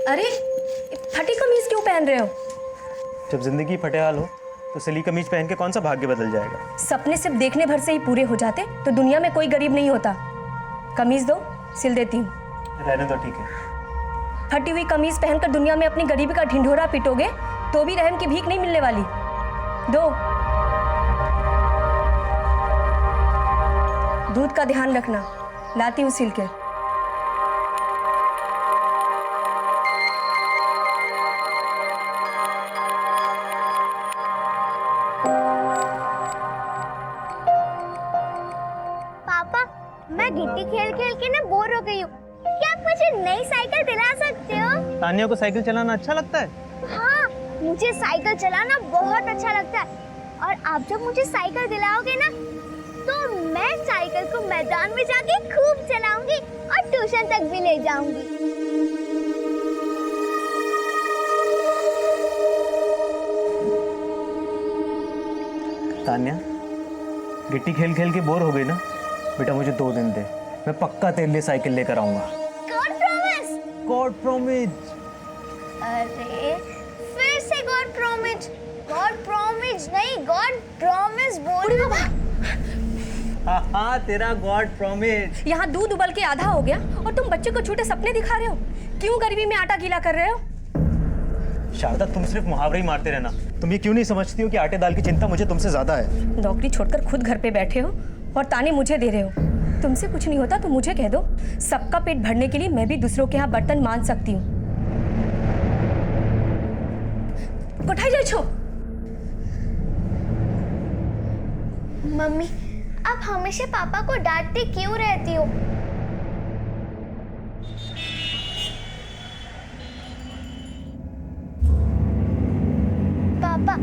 अरे फटी कमीज क्यों पहन रहे हो? जब जिंदगी फटेहाल हो तो सिली कमीज पहन के कौन सा भाग्य बदल जाएगा। सपने सिर्फ देखने भर से ही पूरे हो जाते तो दुनिया में कोई गरीब नहीं होता। कमीज दो, सिल देती हूँ। रहने दो, ठीक है। फटी हुई कमीज पहनकर दुनिया में अपनी गरीबी का ढिंढोरा पिटोगे तो भी रहम की भीख नहीं मिलने वाली। दो। दूध का ध्यान रखना, लाती हूँ सिल के। पापा, मैं गिट्टी खेल खेल के ना बोर हो गई हूँ। क्या आप मुझे नई साइकिल दिला सकते हो? तानिया को साइकिल चलाना अच्छा लगता है? हाँ, मुझे साइकिल चलाना बहुत अच्छा लगता है। और आप जब मुझे साइकिल दिलाओगे ना, तो मैं साइकिल को मैदान में जाके खूब चलाऊंगी और ट्यूशन तक भी ले जाऊंगी। तानिया, गिट्टी खेल खेल के बोर हो गई ना? बेटा मुझे 2 दिन दे, मैं पक्का तेरे लिए साइकिल लेकर आऊंगा। God promise. God promise. अरे फिर से गॉड प्रॉमिस। गॉड प्रॉमिस नहीं, गॉड प्रॉमिस बोल। हाँ, तेरा गॉड प्रॉमिस। यहाँ दूध उबल के आधा हो गया और तुम बच्चे को झूठे सपने दिखा रहे हो। क्यों गरीबी में आटा गीला कर रहे हो? शारदा, तुम सिर्फ मुहावरे ही मारते रहना। तुम ये क्यों नहीं समझती हो कि आटे दाल की चिंता मुझे तुमसे ज्यादा है। नौकरी छोड़कर खुद घर पे बैठे हो और ताने मुझे दे रहे हो। तुमसे कुछ नहीं होता तो मुझे कह दो। सबका पेट भरने के लिए मैं भी दूसरों के यहाँ बर्तन मान सकती हूँ। उठाई जाए छो। मम्मी, आप हमेशा पापा को डांटती क्यों रहती हो? पापा,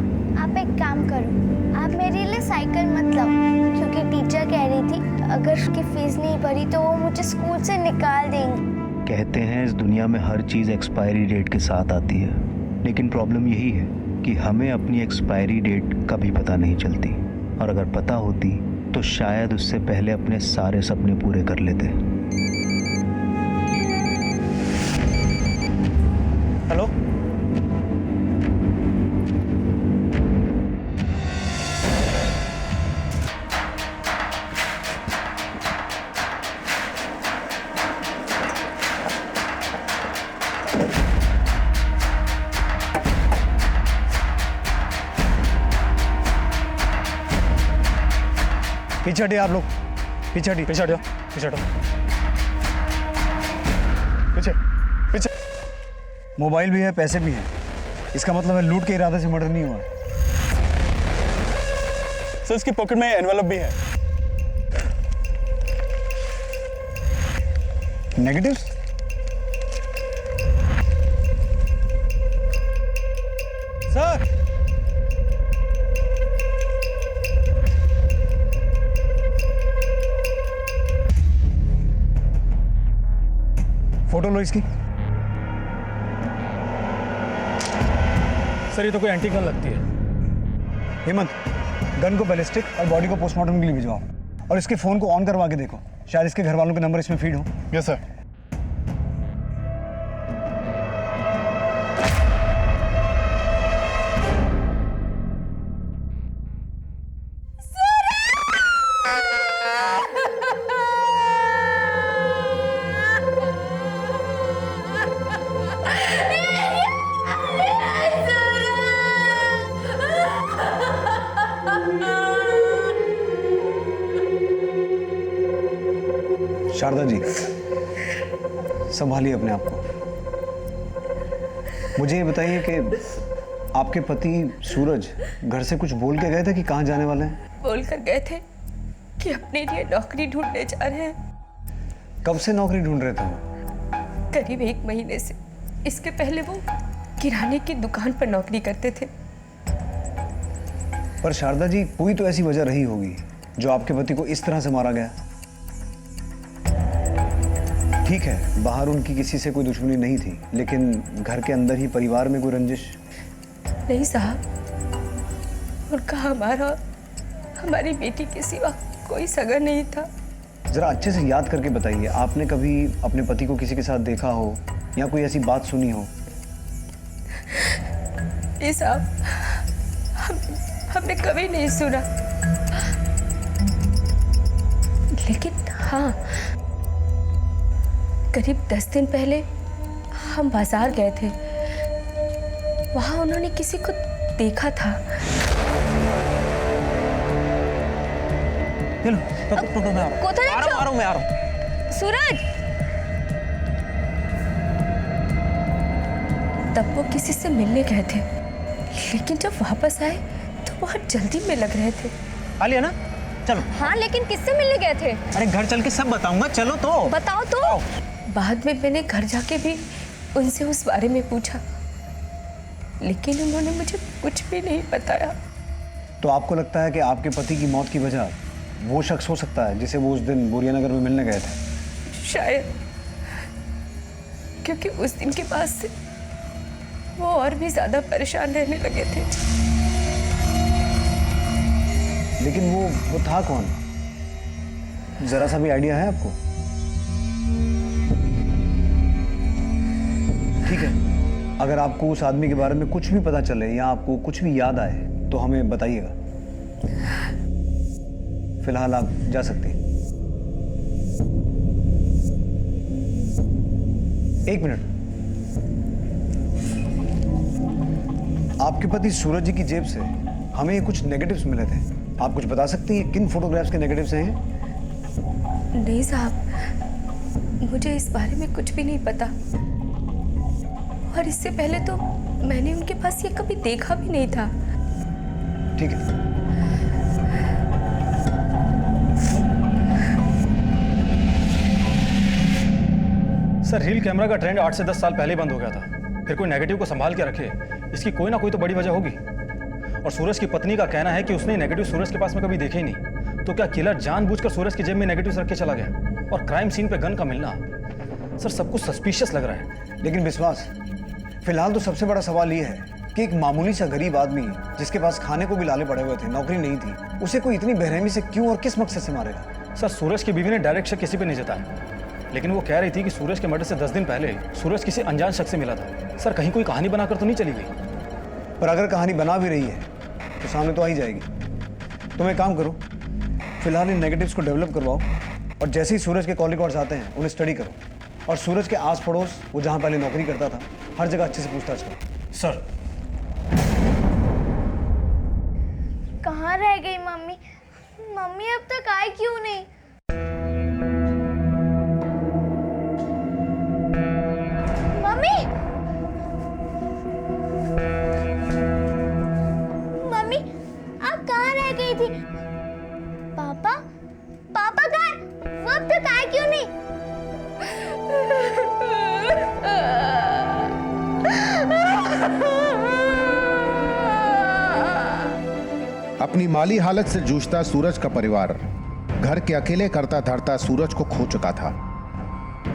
आप एक काम करो, आप मेरे लिए साइकिल मत लाओ, क्योंकि टीचर कह रही थी अगर उसकी फीस नहीं भरी तो वो मुझे स्कूल से निकाल देंगी। कहते हैं इस दुनिया में हर चीज़ एक्सपायरी डेट के साथ आती है, लेकिन प्रॉब्लम यही है कि हमें अपनी एक्सपायरी डेट कभी पता नहीं चलती, और अगर पता होती तो शायद उससे पहले अपने सारे सपने पूरे कर लेते। हेलो, पीछे हटिए आप लोग, पीछे हटिए, पीछे हटो, पीछे हटो, पीछे पीछे। मोबाइल भी है, पैसे भी हैं। इसका मतलब है लूट के इरादे से मर्डर नहीं हुआ। सर, इसकी पॉकेट में एनवेलप भी है। नेगेटिव्स? सर, फोटो लो इसकी। सर ये तो कोई एंटी गन लगती है। हेमंत, गन को बैलिस्टिक और बॉडी को पोस्टमार्टम के लिए भिजवाओ, और इसके फोन को ऑन करवा के देखो, शायद इसके घर वालों के नंबर इसमें फीड हो। Yes sir. शारदा जी, संभालिए अपने आप को। मुझे ये बताइए कि आपके पति सूरज घर से कुछ बोल के गए थे कि कहाँ जाने वाले हैं? बोलकर गए थे कि अपने लिए नौकरी ढूंढने जा रहे हैं। कब से नौकरी ढूंढ रहे थे वो? करीब 1 महीने से। इसके पहले वो किराने की दुकान पर नौकरी करते थे। पर शारदा जी, कोई तो ऐसी वजह रही होगी जो आपके पति को इस तरह से मारा गया। ठीक है, बाहर उनकी किसी से कोई दुश्मनी नहीं थी, लेकिन घर के अंदर ही परिवार में कोई रंजिश? नहीं साहब, उनका हमारी बेटी के सिवा कोई सगा नहीं था। जरा अच्छे से याद करके बताइए, आपने कभी अपने पति को किसी के साथ देखा हो या कोई ऐसी बात सुनी हो? ये साहब हमने कभी नहीं सुना, लेकिन हाँ, करीब 10 दिन पहले हम बाजार गए थे। वहां उन्होंने किसी को देखा था। चलो रुको, मैं आ रहा हूँ। कोथले आ रहा हूँ, मैं आ रहा हूँ। सूरज, तब वो किसी से मिलने गए थे, लेकिन जब वापस आए तो बहुत जल्दी में लग रहे थे। आलिया ना, चलो। हाँ, लेकिन किससे मिलने गए थे? अरे घर चल के सब बताऊंगा, चलो तो। बताओ तो। बाद में मैंने घर जाके भी उनसे उस बारे में पूछा, लेकिन उन्होंने मुझे कुछ भी नहीं बताया। तो आपको लगता है कि आपके पति की मौत की वजह वो शख्स हो सकता है जिसे वो उस दिन बोरियानगर में मिलने गए थे? शायद, क्योंकि उस दिन के बाद से वो और भी ज्यादा परेशान रहने लगे थे। लेकिन वो था कौन? जरा सा भी आइडिया है आपको? ठीक है, अगर आपको उस आदमी के बारे में कुछ भी पता चले या आपको कुछ भी याद आए तो हमें बताइएगा। फिलहाल आप जा सकते हैं। 1 मिनट, आपके पति सूरज जी की जेब से हमें ये कुछ नेगेटिव्स मिले थे। आप कुछ बता सकती हैं किन फोटोग्राफ्स के नेगेटिव्स हैं? नहीं साहब, मुझे इस बारे में कुछ भी नहीं पता, और इससे पहले तो मैंने उनके पास ये कभी देखा भी नहीं था। ठीक है। सर, रील कैमरा का ट्रेंड 8 से 10 साल पहले ही बंद हो गया था। फिर कोई नेगेटिव को संभाल के रखे, इसकी कोई ना कोई तो बड़ी वजह होगी। और सूरज की पत्नी का कहना है कि उसने नेगेटिव सूरज के पास में कभी देखे ही नहीं। तो क्या किलर जानबूझकर सूरज की जेब में नेगेटिव रख के चला गया? और क्राइम सीन पे गन का मिलना, सर सब कुछ सस्पिशियस लग रहा है। लेकिन विश्वास, फिलहाल तो सबसे बड़ा सवाल ये है कि एक मामूली सा गरीब आदमी जिसके पास खाने को भी लाले पड़े हुए थे, नौकरी नहीं थी, उसे कोई इतनी बेरहमी से क्यों और किस मकसद से मारेगा? सर, सूरज की बीवी ने डायरेक्ट शक किसी पे नहीं जताया, लेकिन वो कह रही थी कि सूरज के मर्डर से 10 दिन पहले सूरज किसी अनजान शख्स से मिला था। सर, कहीं कोई कहानी बनाकर तो नहीं चली गई? पर अगर कहानी बना भी रही है तो सामने तो आ ही जाएगी। तुम एक काम करो, फिलहाल इन नेगेटिव्स को डेवलप करवाओ, और जैसे ही सूरज के कॉल रिकॉर्ड्स आते हैं उन्हें स्टडी करो, और सूरज के आस पड़ोस, वो जहाँ पहले नौकरी करता था, हर जगह अच्छे से पूछताछ करो। सर, कहाँ रह गई मम्मी? मम्मी अब तक आई क्यों नहीं? मम्मी, मम्मी आप कहाँ रह गई थी? पापा, पापा कहाँ? वो अब तक आए क्यों नहीं? अपनी माली हालत से जूझता सूरज का परिवार घर के अकेले करता धरता सूरज को खो चुका था।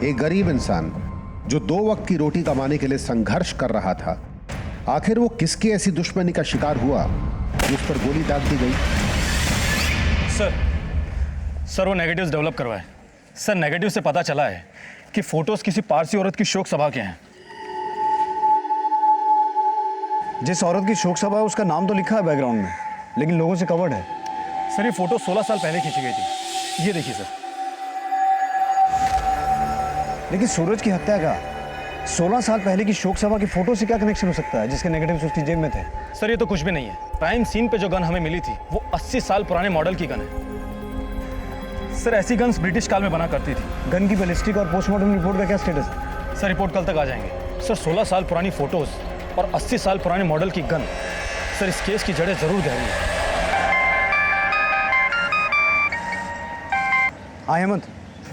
एक गरीब इंसान जो 2 वक्त की रोटी कमाने के लिए संघर्ष कर रहा था, आखिर वो किसकी ऐसी दुश्मनी का शिकार हुआ जिस पर गोली दाग दी गई? सर वो नेगेटिव्स डेवलप करवाए। सर, नेगेटिव से पता चला है कि फोटोज किसी पारसी औरत की शोक सभा के हैं। जिस औरत की शोक सभा है उसका नाम तो लिखा है बैकग्राउंड में, लेकिन लोगों से कवर्ड है। सर, ये फोटो 16 साल पहले खींची गई थी। ये देखिए सर। लेकिन सूरज की हत्या का 16 साल पहले की शोक सभा की फोटो से क्या कनेक्शन हो सकता है जिसके नेगेटिव्स उसकी जेब में थे? सर, ये तो कुछ भी नहीं है। क्राइम सीन पे जो गन हमें मिली थी वो 80 साल पुराने मॉडल की गन है। सर, ऐसी गन्स ब्रिटिश काल में बना करती थी। गन की बैलिस्टिक और पोस्टमार्टम रिपोर्ट का क्या स्टेटस है? सर, रिपोर्ट कल तक आ जाएंगे। सर, 16 साल पुरानी फोटोज और 80 साल पुराने मॉडल की गन, सर इस केस की जड़ें जरूर गहरी है। हाँ हेमंत,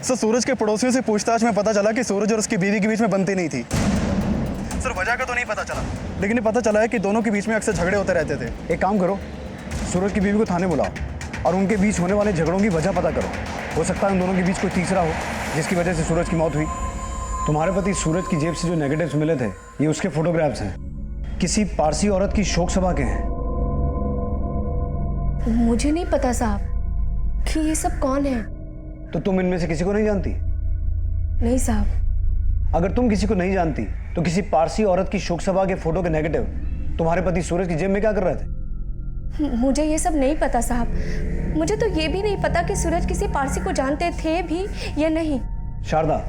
सर, सूरज के पड़ोसियों से पूछताछ में पता चला कि सूरज और उसकी बीवी के बीच में बनती नहीं थी। सर, वजह का तो नहीं पता चला, लेकिन ये पता चला है कि दोनों के बीच में अक्सर झगड़े होते रहते थे। एक काम करो, सूरज की बीवी को थाने बुलाओ और उनके बीच होने वाले झगड़ों की वजह पता करो। हो सकता है उन दोनों के बीच कोई तीसरा हो जिसकी वजह से सूरज की मौत हुई। तुम्हारे पति सूरज की जेब से जो नेगेटिव्स मिले थे, ये उसके फोटोग्राफ्स हैं। किसी पारसी औरत की शोक सभा के हैं। मुझे नहीं पता साहब कि ये सब कौन है। तो तुम इनमें से किसी को नहीं जानती? नहीं साहब, अगर तुम किसी को नहीं जानती तो किसी पारसी औरत की शोक सभा के फोटो के नेगेटिव तुम्हारे पति सूरज की जेब में क्या कर रहे थे? मुझे ये सब नहीं पता साहब। मुझे तो ये भी नहीं पता कि सूरज किसी पारसी को जानते थे भी या नहीं। शारदा,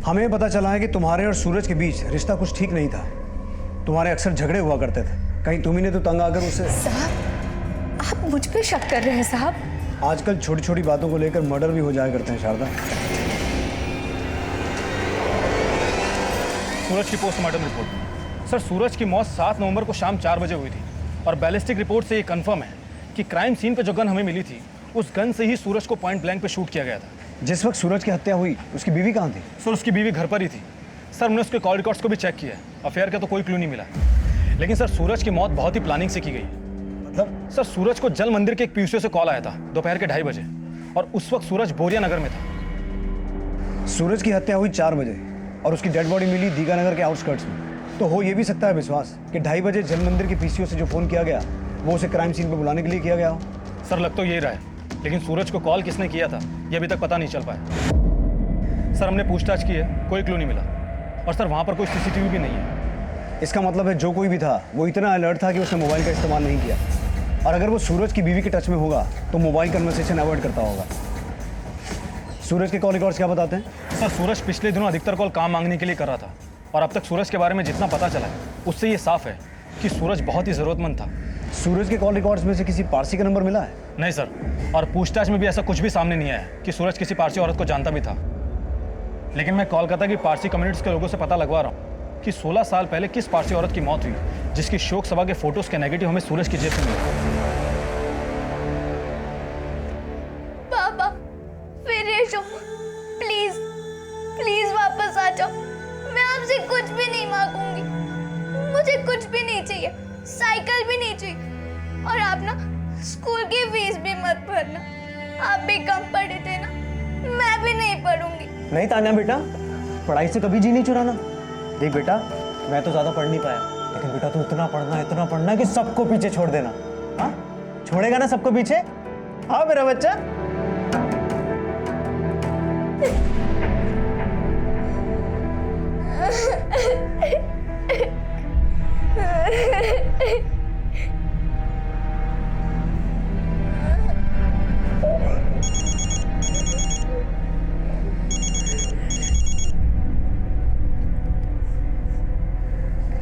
हमें पता चला है कि तुम्हारे और सूरज के बीच रिश्ता कुछ ठीक नहीं था। तुम्हारे अक्सर झगड़े हुआ करते थे। कहीं तुम्ही ने तो तंग आकर उसे। साहब, आप मुझ पे शक कर रहे हैं साहब? आजकल छोटी छोटी बातों को लेकर मर्डर भी हो जाया करते हैं शारदा। सूरज की पोस्टमार्टम रिपोर्ट। सर, सूरज की मौत 7 नवंबर को शाम 4 बजे हुई थी और बैलिस्टिक रिपोर्ट से ये कंफर्म है कि क्राइम सीन पे जो गन हमें मिली थी उस गन से ही सूरज को पॉइंट ब्लैंक पे शूट किया गया था। जिस वक्त सूरज की हत्या हुई उसकी बीवी कहाँ थी? सर, उसकी बीवी घर पर ही थी। सर, हमने उसके कॉल रिकॉर्ड्स को भी चेक किया है। अफेयर का तो कोई क्लू नहीं मिला। लेकिन सर, सूरज की मौत बहुत ही प्लानिंग से की गई। मतलब? सर, सूरज को जल मंदिर के एक पीयूसी से कॉल आया था दोपहर के 2:30 बजे और उस वक्त सूरज बोरिया नगर में था। सूरज की हत्या हुई 4 बजे और उसकी डेड बॉडी मिली दीगानगर के आउटस्कर्ट्स में। तो हो ये भी सकता है विश्वास कि 2:30 बजे जल मंदिर के पीसीओ से जो फोन किया गया वो उसे क्राइम सीन पर बुलाने के लिए किया गया हो। सर, लग तो यही रहा है, लेकिन सूरज को कॉल किसने किया था ये अभी तक पता नहीं चल पाया। सर, हमने पूछताछ की है, कोई क्लू नहीं मिला। और सर, वहाँ पर कोई सीसीटीवी भी नहीं है। इसका मतलब है जो कोई भी था वो इतना अलर्ट था कि उसने मोबाइल का इस्तेमाल नहीं किया। और अगर वो सूरज की बीवी के टच में होगा तो मोबाइल कन्वर्सेशन अवॉइड करता होगा। सूरज के कॉल रिकॉर्ड्स क्या बताते हैं? सर, सूरज पिछले दिनों अधिकतर कॉल काम मांगने के लिए कर रहा था और अब तक सूरज के बारे में जितना पता चला है उससे ये साफ है कि सूरज बहुत ही ज़रूरतमंद था। सूरज के कॉल रिकॉर्ड्स में से किसी पारसी का नंबर मिला है? नहीं सर, और पूछताछ में भी ऐसा कुछ भी सामने नहीं आया कि सूरज किसी पारसी औरत को जानता भी था। लेकिन मैं कोलकाता की पारसी कम्युनिटीज़ के लोगों से पता लगवा रहा हूँ कि 16 साल पहले किस पारसी औरत की मौत हुई जिसकी शोक सभा के फोटोज़ के नेगेटिव हमें सूरज की जेब से मिले। पापा, फिर ये शो, प्लीज प्लीज वापस आ जाओ। मैं आपसे कुछ भी नहीं मांगूंगी। मुझे कुछ भी नहीं चाहिए, साइकिल भी नहीं चाहिए। और आप ना स्कूल की फीस भी मत भरना। आप भी कम पढ़े थे ना, मैं भी नहीं पढ़ूंगी। नहीं तान्या बेटा, पढ़ाई से कभी जी नहीं चुराना। देख बेटा, मैं तो ज़्यादा पढ़ नहीं पाया, लेकिन बेटा तू इतना पढ़ना कि सबको पीछे छोड़ देना। हाँ, छोड़ेगा ना सबको पीछे? हाँ मेरा बच्चा।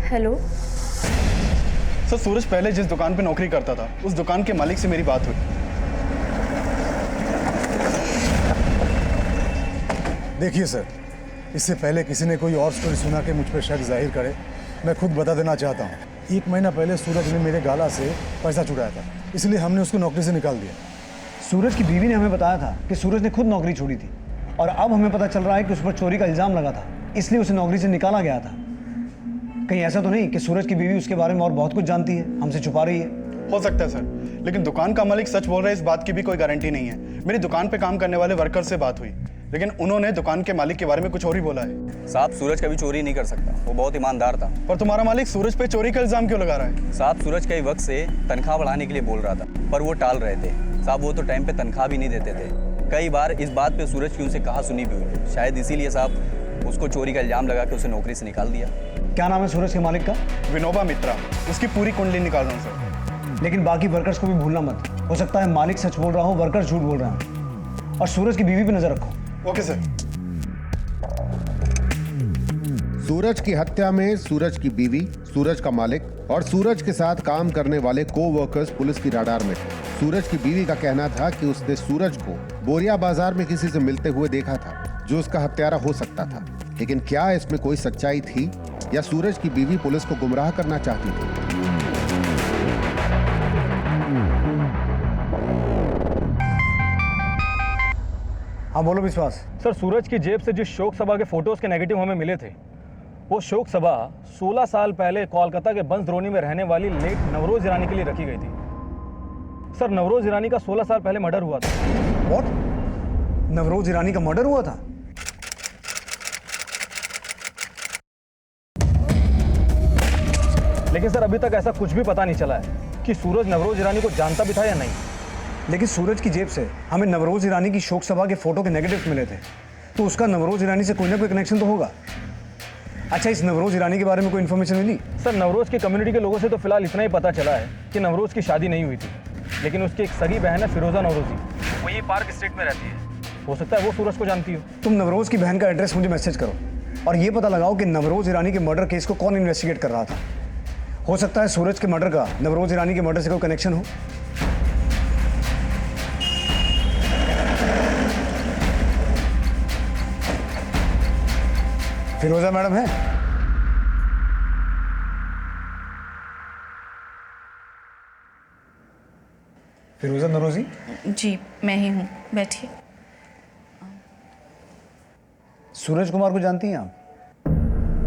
हेलो सर, सूरज पहले जिस दुकान पे नौकरी करता था उस दुकान के मालिक से मेरी बात हुई। देखिए सर, इससे पहले किसी ने कोई और स्टोरी सुना के मुझ पर शक जाहिर करे, मैं खुद बता देना चाहता हूँ। 1 महीना पहले सूरज ने मेरे गाला से पैसा चुराया था, इसलिए हमने उसको नौकरी से निकाल दिया। सूरज की बीवी ने हमें बताया था कि सूरज ने खुद नौकरी छोड़ी थी और अब हमें पता चल रहा है कि उस पर चोरी का इल्जाम लगा था, इसलिए उसे नौकरी से निकाला गया था। कहीं ऐसा तो नहीं कि सूरज की बीवी उसके बारे में और बहुत कुछ जानती है, हमसे छुपा रही है? हो सकता है सर, लेकिन दुकान का मालिक सच बोल रहा है इस बात की भी कोई गारंटी नहीं है। मेरी दुकान पे काम करने वाले वर्कर से बात हुई, लेकिन उन्होंने दुकान के मालिक के बारे में कुछ और ही बोला है। साहब, सूरज कभी चोरी नहीं कर सकता, वो बहुत ईमानदार था। पर तुम्हारा मालिक सूरज पे चोरी का इल्जाम क्यों लगा रहा है? साहब, सूरज कई वक्त से तनख्वाह बढ़ाने के लिए बोल रहा था, पर वो टाल रहे थे। साहब, वो तो टाइम पे तनख्वाह भी नहीं देते थे। कई बार इस बात पे सूरज की उनसे कहा सुनी भी हुई, शायद इसीलिए साहब उसको चोरी का इल्जाम लगा के उसे नौकरी से निकाल दिया। क्या नाम है सूरज के मालिक का? विनोबा मित्रा। उसकी पूरी कुंडली निकाल रहा हूँ सर। लेकिन बाकी वर्कर्स को भी भूलना मत। हो सकता है मालिक सच बोल रहा हो, वर्कर्स झूठ बोल रहे हैं। और सूरज की बीवी पे नजर रखो। Okay sir. सूरज की हत्या में सूरज की बीवी, सूरज का मालिक और सूरज के साथ काम करने वाले को-वर्कर्स पुलिस की राडार में थे। सूरज की बीवी का कहना था कि उसने सूरज को बोरिया बाजार में किसी से मिलते हुए देखा था जो उसका हत्यारा हो सकता था। लेकिन क्या इसमें कोई सच्चाई थी या सूरज की बीवी पुलिस को गुमराह करना चाहती थी? हाँ बोलो विश्वास। सर, सूरज की जेब से जिस शोक सभा के फोटोज़ के नेगेटिव हमें मिले थे वो शोक सभा 16 साल पहले कोलकाता के बंसद्रोणी में रहने वाली लेट नवरोज ईरानी के लिए रखी गई थी। सर, नवरोज ईरानी का 16 साल पहले मर्डर हुआ था। व्हाट? नवरोज ईरानी का मर्डर हुआ था? लेकिन सर, अभी तक ऐसा कुछ भी पता नहीं चला है कि सूरज नवरोज ईरानी को जानता भी था या नहीं। लेकिन सूरज की जेब से हमें नवरोज ईरानी की शोक सभा के फोटो के नेगेटिव्स मिले थे, तो उसका नवरोज ईरानी से कोई ना कोई कनेक्शन तो होगा। अच्छा, इस नवरोज ईरानी के बारे में कोई इन्फॉर्मेशन मिली? सर नवरोज की कम्युनिटी के लोगों से तो फिलहाल इतना ही पता चला है कि नवरोज की शादी नहीं हुई थी, लेकिन उसकी एक सगी बहन है फिरोजा नवरोजी, वो ये पार्क स्ट्रीट में रहती है। हो सकता है वो सूरज को जानती हो। तुम नवरोज की बहन का एड्रेस मुझे मैसेज करो और ये पता लगाओ कि नवरोज ईरानी के मर्डर केस को कौन इन्वेस्टिगेट कर रहा था। हो सकता है सूरज के मर्डर का नवरोज ईरानी के मर्डर से कोई कनेक्शन हो। फिरोजा मैडम है? फिरोजा नवरोजी? जी मैं ही हूँ, बैठिए। सूरज कुमार को जानती हैं आप?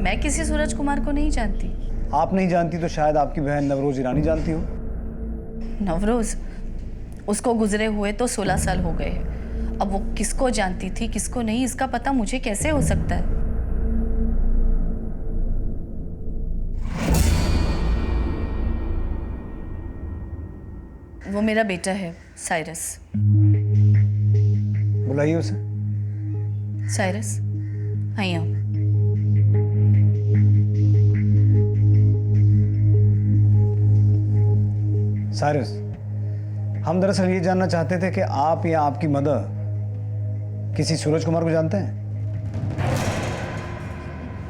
मैं किसी सूरज कुमार को नहीं जानती। आप नहीं जानती तो शायद आपकी बहन नवरोज ईरानी जानती हो। नवरोज, उसको गुजरे हुए तो 16 साल हो गए हैं। अब वो किसको जानती थी किसको नहीं, इसका पता मुझे कैसे हो सकता है? वो मेरा बेटा है साइरस। बुलाइए उसे। साइरस, आई आओ। साइरस, हम दरअसल ये जानना चाहते थे कि आप या आपकी मदर किसी सूरज कुमार को जानते हैं?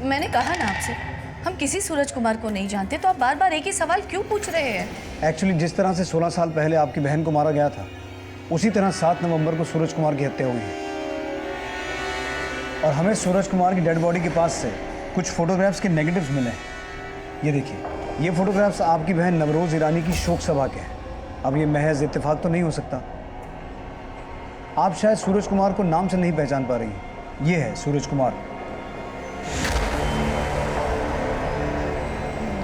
मैंने कहा ना आपसे, हम किसी सूरज कुमार को नहीं जानते, तो आप बार बार एक ही सवाल क्यों पूछ रहे हैं? एक्चुअली जिस तरह से 16 साल पहले आपकी बहन को मारा गया था, उसी तरह 7 नवंबर को सूरज कुमार की हत्या हुई है। और हमें सूरज कुमार की डेड बॉडी के पास से कुछ फोटोग्राफ्स के नेगेटिव्स मिले हैं। ये देखिए, ये फोटोग्राफ्स आपकी बहन नवरोज ईरानी की शोक सभा के हैं। अब ये महज इत्तेफाक तो नहीं हो सकता। आप शायद सूरज कुमार को नाम से नहीं पहचान पा रही। ये है सूरज कुमार।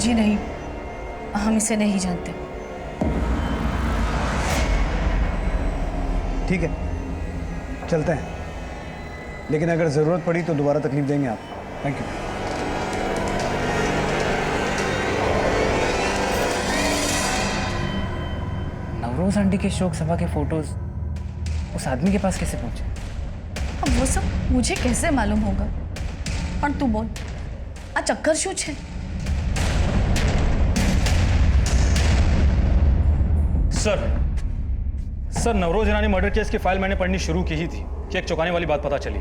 जी नहीं, हम इसे नहीं जानते। ठीक है, चलते हैं, लेकिन अगर ज़रूरत पड़ी तो दोबारा तकलीफ देंगे आप। Thank you. नवरोज आंटी के शोक सभा के फोटोज उस आदमी के पास कैसे पहुंचे? अब वो सब मुझे कैसे मालूम होगा? और तू बोल, आ चक्कर शू छे? सर नवरोज ईरानी मर्डर केस की फाइल मैंने पढ़नी शुरू की ही थी कि एक चौंकाने वाली बात पता चली।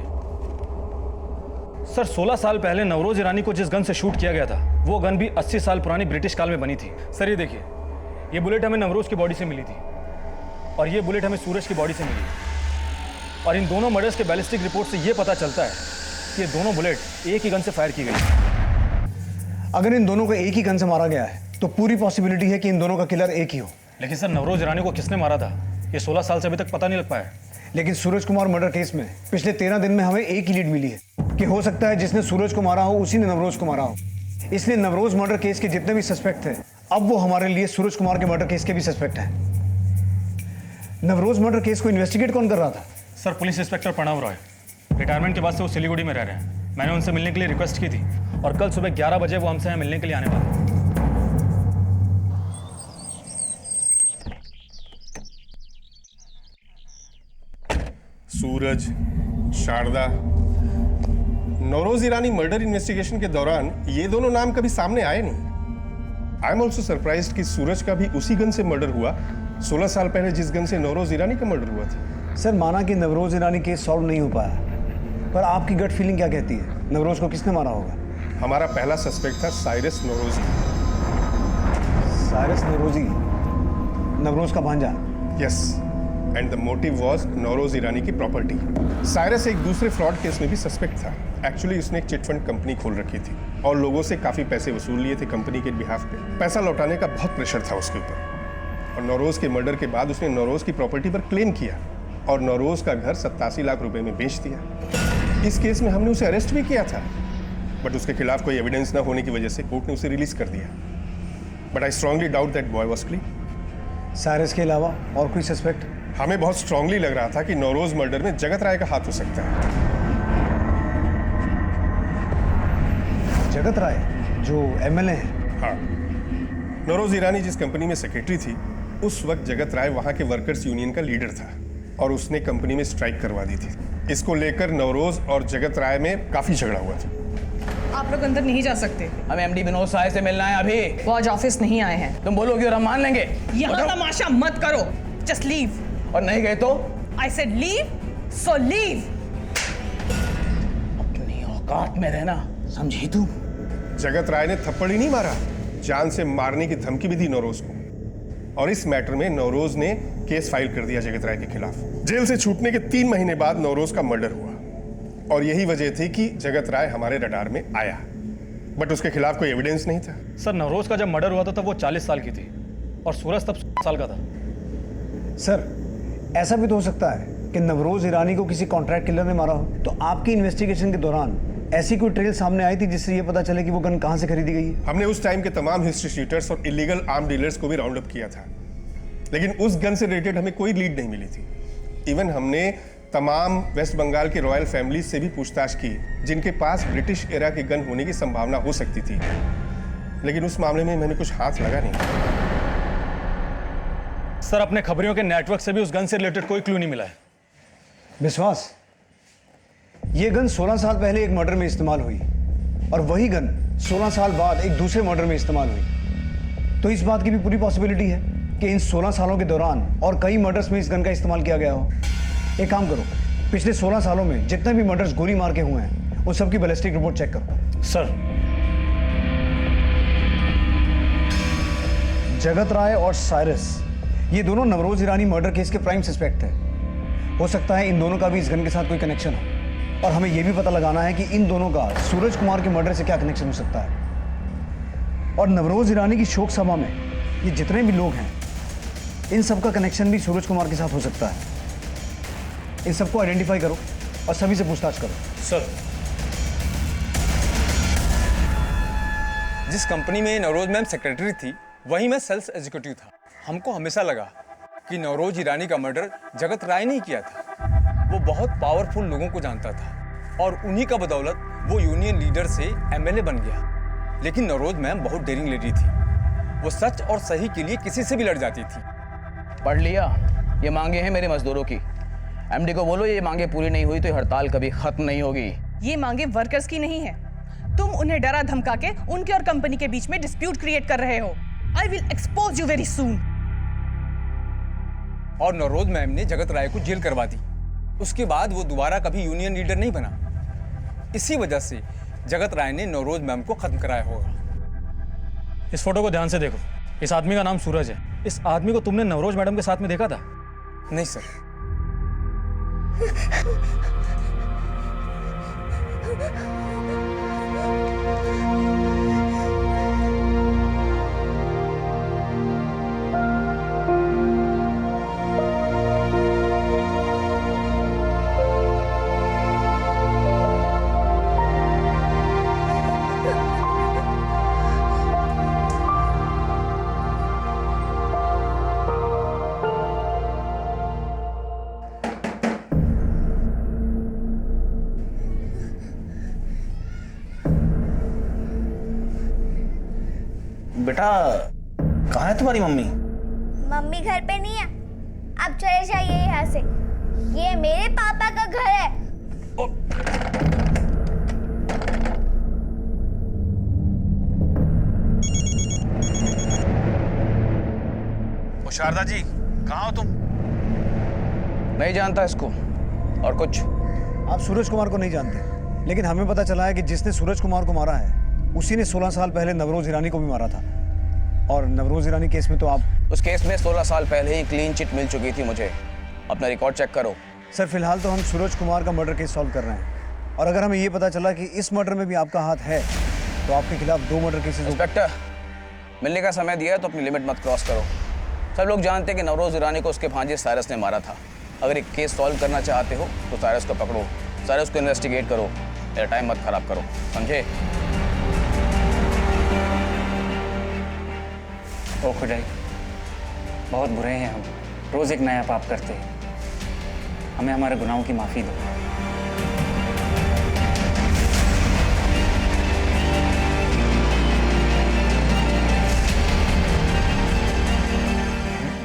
सर 16 साल पहले नवरोज ईरानी को जिस गन से शूट किया गया था, वो गन भी 80 साल पुरानी ब्रिटिश काल में बनी थी। सर ये देखिए, ये बुलेट हमें नवरोज की बॉडी से मिली थी और ये बुलेट हमें सूरज की बॉडी से मिली। और इन दोनों मर्डर्स के बैलिस्टिक रिपोर्ट से ये पता चलता है कि ये दोनों बुलेट एक ही गन से फायर की गई। अगर इन दोनों को एक ही गन से मारा गया है तो पूरी पॉसिबिलिटी है कि इन दोनों का किलर एक ही हो। लेकिन सर नवरोज ईरानी को किसने मारा था, ये 16 साल से अभी तक पता नहीं लग पाया। लेकिन सूरज कुमार मर्डर केस में पिछले 13 दिन में हमें एक ही लीड मिली है कि हो सकता है जिसने सूरज को मारा हो उसी ने नवरोज को मारा हो। इसलिए नवरोज मर्डर केस के जितने भी सस्पेक्ट थे, अब वो हमारे लिए सूरज कुमार के मर्डर केस के भी सस्पेक्ट हैं। नवरोज मर्डर केस को इन्वेस्टिगेट कौन कर रहा था? Sir police inspector Pranav Roy. Retirement के बाद से वो सिलीगुड़ी में रह रहे हैं। मैंने उनसे मिलने के लिए रिक्वेस्ट की थी और कल सुबह 11 बजे वो हमसे यहाँ मिलने के लिए आने वाले हैं। सूरज, शारदा, नवरोज ईरानी मर्डर इन्वेस्टिगेशन के दौरान ये दोनों नाम कभी सामने आए नहीं। आई एम ऑल्सो सरप्राइज्ड कि सूरज का भी उसी गन से मर्डर हुआ 16 साल पहले जिस गन से नवरोज ईरानी का मर्डर हुआ था। सर माना कि नवरोज ईरानी केस सॉल्व नहीं हो पाया, पर आपकी गट फीलिंग क्या कहती है? नवरोज को किसने मारा होगा? हमारा पहला सस्पेक्ट था साइरस नवरोजी। साइरस नवरोजी, नवरोज का भांजा? Yes, and the motive was Navroz Irani की प्रॉपर्टी। साइरस एक दूसरे फ्रॉड केस में भी सस्पेक्ट था। एक्चुअली उसने एक चिट फंड कंपनी खोल रखी थी और लोगों से काफी पैसे वसूल लिए थे कंपनी के बिहाफ पे। पैसा लौटाने का बहुत प्रेशर था उसके ऊपर और नवरोज के मर्डर के बाद उसने नवरोज की प्रॉपर्टी पर क्लेम किया और नवरोज का घर 87 लाख रुपए में बेच दिया। इस केस में हमने उसे अरेस्ट भी किया था, बट उसके खिलाफ कोई एविडेंस ना होने की वजह से कोर्ट ने उसे रिलीज कर दिया। But I strongly doubt that boy was clean. Cyrus के अलावा और कोई सस्पेक्ट? हमें बहुत स्ट्रांगली लग रहा था कि नवरोज मर्डर में जगत राय का हाथ हो सकता है। जगत राय जो एमएलए है? हाँ, नवरोज ईरानी जिस कंपनी में सेक्रेटरी थी, उस वक्त जगत राय वहां के वर्कर्स यूनियन का लीडर था और उसने कंपनी में स्ट्राइक करवा दी थी। इसको लेकर नवरोज और जगत राय में काफी झगड़ा हुआ था। आप लोग अंदर नहीं जा सकते। हमें एमडी विनोद साय से मिलना है अभी। वो आज ऑफिस नहीं आए हैं। तुम बोलोगे और हम मान लेंगे। यहाँ तमाशा मत करो, जस्ट लीव। और नहीं गए तो? I said leave, so leave. अपनी औकात में रहना, समझी तू? जगत राय ने थप्पड़ ही नहीं मारा, जान से मारने की धमकी भी दी नवरोज को। और इस मैटर में नवरोज ने केस फाइल कर दिया जगत राय के खिलाफ। जेल से छूटने के 3 महीने बाद नवरोज का मर्डर हुआ और यही वजह थी कि जगत राय हमारे रडार में आया, बट उसके खिलाफ कोई एविडेंस नहीं था। सर नवरोज का जब मर्डर हुआ था तब वो 40 साल की थी और सूरज तब 16 साल का था। सर ऐसा भी तो हो सकता है कि नवरोज ईरानी को किसी कॉन्ट्रैक्ट किलर ने मारा हो। तो आपकी इन्वेस्टिगेशन के दौरान ऐसी कोई ट्रेल सामने आई थी जिससे ये पता चले कि वो गन कहां से खरीदी गई है? हमने उस टाइम के तमाम हिस्ट्री शीटर्स और इलीगल आर्म डीलर्स को भी राउंड अप किया था, लेकिन उस गन से रिलेटेड हमें कोई लीड नहीं मिली थी। इवन हमने तमाम वेस्ट बंगाल के रॉयल फैमिलीज से भी पूछताछ की जिनके पास ब्रिटिश एरा की गन होने की संभावना हो सकती थी, लेकिन उस मामले में हमें कुछ हाथ लगा नहीं। सर अपने खबरियों के नेटवर्क से भी उस गन से रिलेटेड कोई क्लू नहीं मिला है। विश्वास, ये गन 16 साल पहले एक मर्डर में इस्तेमाल हुई और वही गन 16 साल बाद एक दूसरे मर्डर में इस्तेमाल हुई। तो इस बात की भी पूरी पॉसिबिलिटी है कि इन 16 सालों के दौरान और कई मर्डर्स में इस गन का इस्तेमाल किया गया हो। एक काम करो, पिछले 16 सालों में जितने भी मर्डर्स गोली मार के हुए हैं उन सबकी बैलिस्टिक रिपोर्ट चेक करो। सर जगत राय और साइरस, ये दोनों नवरोज ईरानी मर्डर केस के प्राइम सस्पेक्ट थे। हो सकता है इन दोनों का भी इस गन के साथ कोई कनेक्शन हो, और हमें यह भी पता लगाना है कि इन दोनों का सूरज कुमार के मर्डर से क्या कनेक्शन हो सकता है। और नवरोज ईरानी की शोक सभा में ये जितने भी लोग हैं इन सबका कनेक्शन भी सूरज कुमार के साथ हो सकता है। इन सबको आइडेंटिफाई करो और सभी से पूछताछ करो। सर जिस कंपनी में नवरोज मैम सेक्रेटरी थी वहीं मैं सेल्स एग्जीक्यूटिव था। हमको हमेशा लगा कि नवरोज ईरानी का मर्डर जगत राय ने किया था। वो बहुत पावरफुल लोगों को जानता था और उन्हीं का बदौलत वो यूनियन लीडर से एमएलए बन गया। लेकिन नवरोज मैम बहुत डेयरिंग लेडी थी, वो सच और सही के लिए किसी से भी लड़ जाती थी। पढ़ लिया? ये मांगे हैं मेरे मजदूरों की। एमडी को बोलो ये मांगे पूरी नहीं हुई तो हड़ताल कभी खत्म नहीं होगी। ये मांगे वर्कर्स की नहीं है, तुम उन्हें डरा धमका के उनके और कंपनी के बीच में डिस्प्यूट क्रिएट कर रहे हो। I will expose you very soon. और नवरोज मैम ने जगत राय को जेल करवा दी। उसके बाद वो दोबारा कभी यूनियन लीडर नहीं बना। इसी वजह से जगत राय ने नवरोज मैम को खत्म कराया होगा। इस फोटो को ध्यान से देखो, इस आदमी का नाम सूरज है। इस आदमी को तुमने नवरोज मैडम के साथ में देखा था? नहीं सर। बेटा कहाँ है तुम्हारी मम्मी? मम्मी घर पे नहीं है, आप चले जाइए यहाँ से। ये मेरे पापा का घर है। ओ शारदा जी, कहाँ हो तुम? नहीं जानता इसको। और कुछ? आप सूरज कुमार को नहीं जानते, लेकिन हमें पता चला है कि जिसने सूरज कुमार को मारा है उसी ने 16 साल पहले नवरोज ईरानी को भी मारा था। और नवरोज ईरानी केस में तो आप... उस केस में 16 साल पहले ही क्लीन चिट मिल चुकी थी मुझे। अपना रिकॉर्ड चेक करो। सर फिलहाल तो हम सूरज कुमार का मर्डर केस सॉल्व कर रहे हैं, और अगर हमें ये पता चला कि इस मर्डर में भी आपका हाथ है तो आपके खिलाफ 2 मर्डर केसेस... इंस्पेक्टर, मिलने का समय दिया है तो अपनी लिमिट मत क्रॉस करो। सब लोग जानते हैं कि नवरोज ईरानी को उसके भांजे साइरस ने मारा था। अगर एक केस सॉल्व करना चाहते हो तो साइरस को पकड़ो, साइरस को इन्वेस्टिगेट करो, मेरा टाइम मत खराब करो, समझे? ओ खुदाई, बहुत बुरे हैं हम। रोज एक नया पाप करते हैं। हमें हमारे गुनाहों की माफी दो।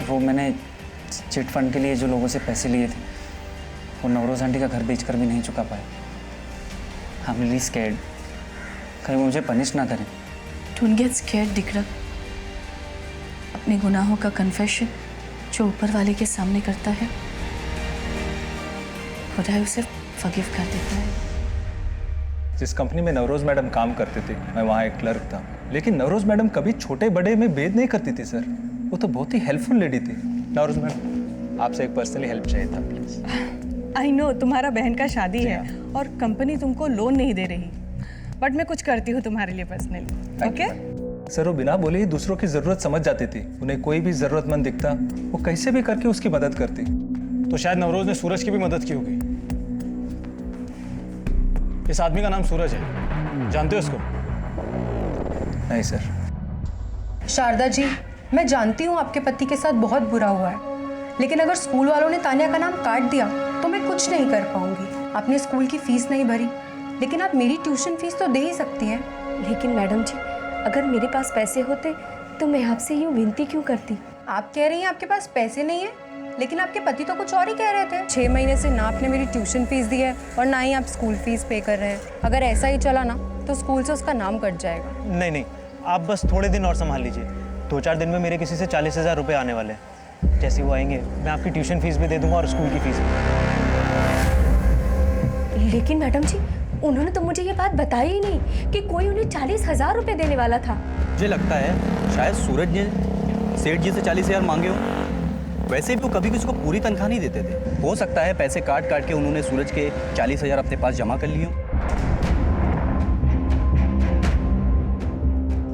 वो मैंने चिट फंड के लिए जो लोगों से पैसे लिए थे वो नवरोज आंटी का घर बेचकर भी नहीं चुका पाए। I am really scared. कहीं वो मुझे पनिश ना करें। डोंट गेट स्कैर्ड दिकरक। अपने गुनाहों का कन्फेशन जो ऊपर वाले के सामने करता है, खुदा उसे फॉरगिव कर देता है। जिस कंपनी में नवरोज मैडम काम करते थे, मैं वहाँ एक क्लर्क था, लेकिन नवरोज मैडम कभी छोटे बड़े में भेद नहीं करती थी सर। वो तो बहुत ही हेल्पफुल लेडी थी। नवरोज मैडम, आपसे एक पर्सनली हेल्प चाहिए था प्लीज। आई नो तुम्हारा बहन का शादी है और कंपनी तुमको लोन नहीं दे रही, बट मैं कुछ करती हूँ तुम्हारे लिए पर्सनली। ओके सर वो बिना बोले ही दूसरों की जरूरत समझ जाती थी। उन्हें कोई भी जरूरतमंद दिखता वो कैसे भी करके उसकी मदद करती। तो शायद नवरोज ने सूरज की भी मदद की होगी। इस आदमी का नाम सूरज है, जानते हो उसको? नहीं सर। शारदा जी, मैं जानती हूँ आपके पति के साथ बहुत बुरा हुआ है, लेकिन अगर स्कूल वालों ने तान्या का नाम काट दिया तो मैं कुछ नहीं कर पाऊंगी। आपने स्कूल की फीस नहीं भरी, लेकिन आप मेरी ट्यूशन फीस तो दे ही सकती हैं। लेकिन मैडम जी, अगर मेरे पास पैसे होते तो मैं आपसे यूँ विनती क्यों करती? आप कह रही हैं आपके पास पैसे नहीं है, लेकिन आपके पति तो कुछ और ही कह रहे थे। 6 महीने से ना आपने मेरी ट्यूशन फीस दी है और ना ही आप स्कूल फीस पे कर रहे हैं। अगर ऐसा ही चला ना तो स्कूल से उसका नाम कट जाएगा। नहीं नहीं, आप बस थोड़े दिन और संभाल लीजिए। 2-4 दिन में मेरे किसी से 40,000 रुपये आने वाले हैं। जैसे वो आएंगे मैं आपकी ट्यूशन फीस भी दे दूंगा और स्कूल की फीस भी। लेकिन मैडम जी, उन्होंने तो मुझे ये बात बताई ही नहीं कि कोई उन्हें 40,000 रुपये देने वाला था। मुझे लगता है शायद सूरज ने सेठ जी से 40,000 मांगे हो। वैसे भी वो कभी किसी को पूरी तनख्वाह नहीं देते थे। हो सकता है पैसे काट काट के उन्होंने सूरज के 40,000 अपने पास जमा कर लिए हो।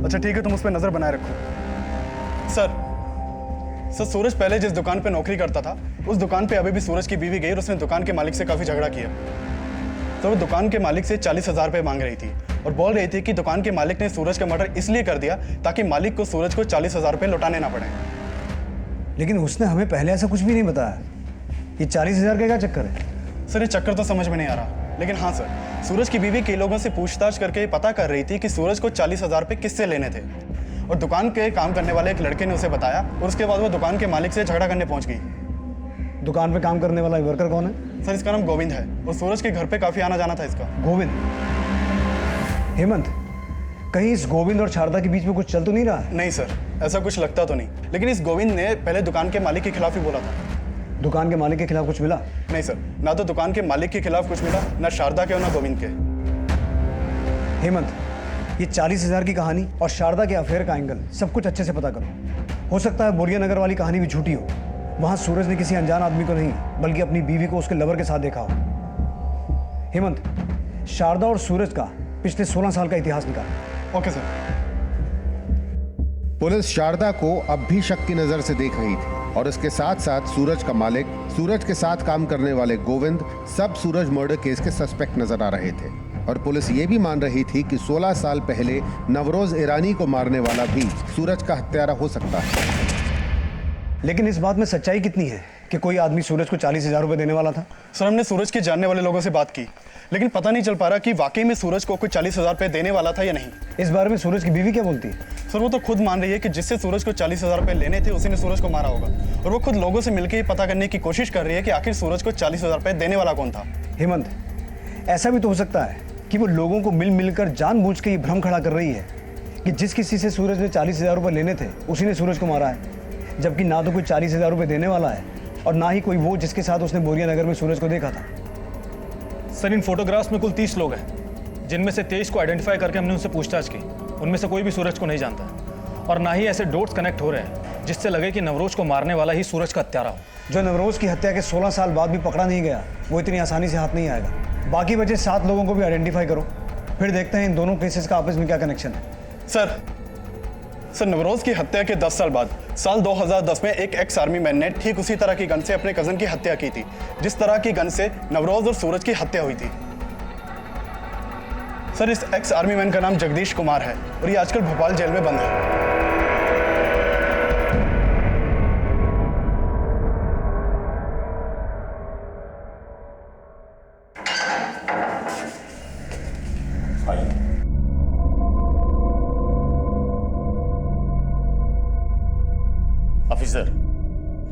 अच्छा ठीक है, तुम उस पर नजर बनाए रखो। सर सूरज पहले जिस दुकान पे नौकरी करता था, उस दुकान पे अभी भी सूरज की बीवी गई और उसने दुकान के मालिक से काफी झगड़ा किया। तो वो दुकान के मालिक से 40,000 रुपये मांग रही थी और बोल रही थी कि दुकान के मालिक ने सूरज का मर्डर इसलिए कर दिया ताकि मालिक को सूरज को 40,000 रुपये लौटाने ना पड़े। लेकिन उसने हमें पहले ऐसा कुछ भी नहीं बताया। ये 40,000 का क्या चक्कर है? सर ये चक्कर तो समझ में नहीं आ रहा, लेकिन हाँ सर, सूरज की बीवी कई लोगों से पूछताछ करके पता कर रही थी कि सूरज को 40,000 रुपये किससे लेने थे, और दुकान के काम करने वाले एक लड़के ने उसे बताया और उसके बाद वो दुकान के मालिक से झगड़ा करने पहुंच गई। दुकान पे काम करने वाला वर्कर कौन है? सर इसका नाम गोविंद है और सूरज के घर पे काफी आना जाना था इसका। गोविंद? हेमंत, कहीं इस गोविंद और शारदा के बीच में कुछ चल तो नहीं रहा है? नहीं सर, ऐसा कुछ लगता तो नहीं, लेकिन इस गोविंद ने पहले दुकान के मालिक के खिलाफ ही बोला था। दुकान के मालिक के खिलाफ कुछ मिला? नहीं सर, ना तो दुकान के मालिक के खिलाफ कुछ मिला, ना शारदा के और ना गोविंद के। हेमंत, ये 40,000 की कहानी और शारदा के अफेयर का एंगल सब कुछ अच्छे से पता करो। हो सकता है बोरिया नगर वाली कहानी भी झूठी हो। वहां सूरज ने किसी अनजान आदमी को नहीं, बल्कि अपनी बीवी को उसके लवर के साथ देखा हो। हेमंत, शारदा और सूरज का पिछले 16 साल का इतिहास निकाल। Okay sir. पुलिस शारदा को अब भी शक की नजर से देख रही थी और इसके साथ साथ सूरज का मालिक, सूरज के साथ काम करने वाले गोविंद, सब सूरज मर्डर केस के सस्पेक्ट नजर आ रहे थे। और पुलिस ये भी मान रही थी कि 16 साल पहले नवरोज ईरानी को मारने वाला भी सूरज का हत्यारा हो सकता है। लेकिन इस बात में सच्चाई कितनी है कि कोई आदमी सूरज को 40,000 रुपए देने वाला था? सर हमने सूरज के जानने वाले लोगों से बात की, लेकिन पता नहीं चल पा रहा कि वाकई में सूरज को कोई 40,000 रुपये देने वाला था या नहीं। इस बारे में सूरज की बीवी क्या बोलती है? सर वो तो खुद मान रही है कि जिससे सूरज को 40,000 रुपये लेने थे उसी ने सूरज को मारा होगा, और वो खुद लोगों से मिलकर ही पता करने की कोशिश कर रही है कि आखिर सूरज को 40,000 रुपये देने वाला कौन था। हेमंत, ऐसा भी तो हो सकता है कि वो लोगों को मिलकर जानबूझ के ये भ्रम खड़ा कर रही है कि जिस किसी से सूरज ने 40,000 रुपये लेने थे उसी ने सूरज को मारा है, जबकि ना तो कोई 40,000 रुपये देने वाला है और ना ही कोई वो जिसके साथ उसने बोरिया नगर में सूरज को देखा था। सर इन फोटोग्राफ्स में कुल 30 लोग हैं, जिनमें से 23 को आइडेंटिफाई करके हमने उनसे पूछताछ की। उनमें से कोई भी सूरज को नहीं जानता और ना ही ऐसे डॉट्स कनेक्ट हो रहे हैं जिससे लगे कि नवरोज को मारने वाला ही सूरज का हत्यारा हो। जो नवरोज की हत्या के 16 साल बाद भी पकड़ा नहीं गया, वो इतनी आसानी से हाथ नहीं आएगा। बाकी बचे 7 लोगों को भी आइडेंटिफाई करो, फिर देखते हैं इन दोनों केसेस का आपस में क्या कनेक्शन है। सर नवरोज की हत्या के 10 साल बाद साल 2010 में एक एक्स आर्मी मैन ने ठीक उसी तरह की गन से अपने कजन की हत्या की थी, जिस तरह की गन से नवरोज और सूरज की हत्या हुई थी। सर इस एक्स आर्मी मैन का नाम जगदीश कुमार है और ये आजकल भोपाल जेल में बंद है।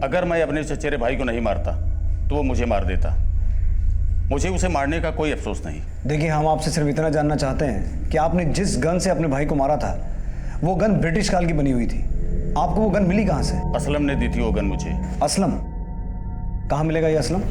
अगर मैं अपने चचेरे भाई को नहीं मारता तो वो मुझे मार देता। मुझे उसे मारने का कोई अफसोस नहीं। देखिए, हम आपसे सिर्फ इतना जानना चाहते हैं कि आपने जिस गन से अपने भाई को मारा था वो गन ब्रिटिश काल की बनी हुई थी। आपको वो गन मिली कहाँ से? असलम ने दी थी वो गन मुझे। असलम? कहाँ मिलेगा ये असलम?